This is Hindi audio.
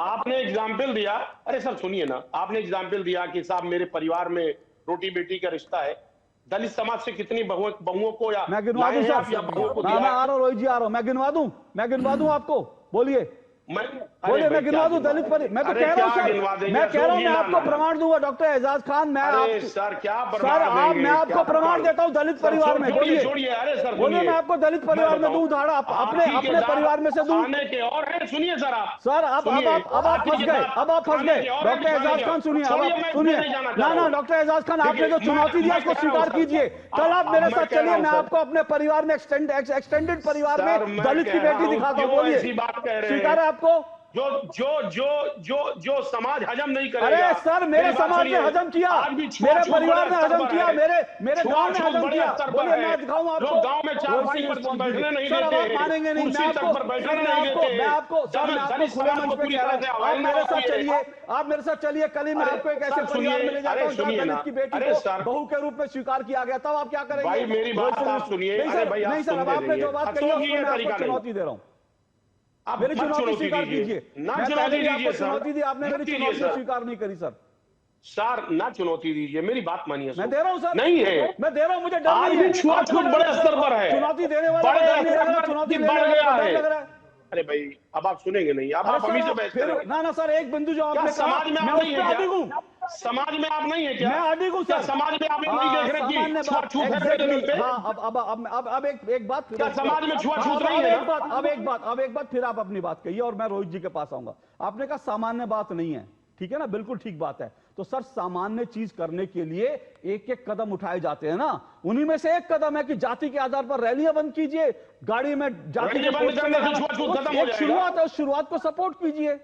आपने एग्जाम्पल दिया, अरे सर सुनिए ना, आपने एग्जाम्पल दिया कि साहब मेरे परिवार में रोटी बेटी का रिश्ता है। दलित समाज से कितनी बहुओं को या मैं गिनवा दूं आप सर? या बहुओं को मैं दिया आ रहा हूँ रोहित जी, आ रहा हूँ। मैं गिनवा दूं आपको, बोलिए बोलिए। मैं गिनवा दूं दलित पर? मैं तो कह रहा हूं सर, मैं कह रहा हूं मैं आपको प्रमाण दूंगा डॉक्टर एजाज खान। मैं अरे सर क्या सर आप, मैं आपको प्रमाण देता हूं दलित परिवार में। बोलिए अरे सर बोलिए, मैं आपको दलित परिवार में दूं उदाहरण, अपने परिवार में से दूं। खाने के और है, सुनिए सर आप, सर अब आप फंस गए, अब आप फंस गए। डॉक्टर एजाज खान सुनिए, अब आप सुनिए ना डॉक्टर एजाज खान, आपने जो चुनौती दिया उसको स्वीकार कीजिए। कल आप मेरे साथ चलिए, मैं आपको अपने परिवार में एक्सटेंडेड परिवार में दलित की बेटी दिखाता हूँ। बोलिए, स्वीकार है आपको? जो समाज हजम नहीं करेगा। अरे सर मेरे समाज ने हजम किया, मेरे परिवार ने हजम किया, मेरे गांव ने हजम किया। बोलिए मैं दिखाऊं आपको? गांव में चारपाई पर बैठने नहीं सर अब देते, आप मानेंगे नहीं। मैं आपको खुले मंच पे कह रहा हूं, आप मेरे साथ चलिए, आप मेरे साथ चलिए। कल ही मैं आपको एक ऐसे परिवार में ले जाता हूं जहां दलित की बेटी को बहू के रूप में स्वीकार किया गया, तब आप क्या करेंगे? भाई मेरी बात आप सुनिए। नहीं सर, अब आपने जो बात कही उसमें मैं आपको चुनौती दे रहा हूं। आप मेरी चुनौती स्वीकार कीजिए। ना मैं चुनौती पहले भी आपको दीजिए चुनौती दी, आपने मेरी चुनौती स्वीकार नहीं करी सर। सर ना चुनौती दीजिए, मेरी बात मानिए। मैं दे रहा हूं सर, नहीं है, मैं दे रहा हूं, मुझे डर आज नहीं है। भी छुआछूत बड़े स्तर पर है, चुनौती देने वाला बड़े डर नहीं लग रहा, स्तर चुनौती पर देने बढ़ वाला गया डर है। लग रहा है। अरे भाई अब आप सुनेंगे नहीं, अब आप अभी से बहस करेंगे। ना सर, एक बिंदु जो आपने कहा, समाज में मैं आप उस नहीं पे है अडिग हूं। क्या? समाज में आप नहीं है क्या? मैं अडिग हूं क्या सर। समाज में आप नहीं देख रहे कि छुआछूत है बड़े जमीन पे? हाँ अब एक बात, क्या समाज में छुआछूत नहीं है? अब एक बात फिर आप अपनी बात कहिए और मैं रोहित जी के पास आऊंगा। आपने कहा सामान्य बात नहीं है, ठीक है ना, बिल्कुल ठीक बात है। तो सर सामान्य चीज करने के लिए एक एक कदम उठाए जाते हैं ना, उन्हीं में से एक कदम है कि जाति के आधार पर रैलियां बंद कीजिए, गाड़ी में जाति के बंद करने से छुआछूत खत्म हो जाएगा। शुरुआत है, उस शुरुआत को सपोर्ट कीजिए।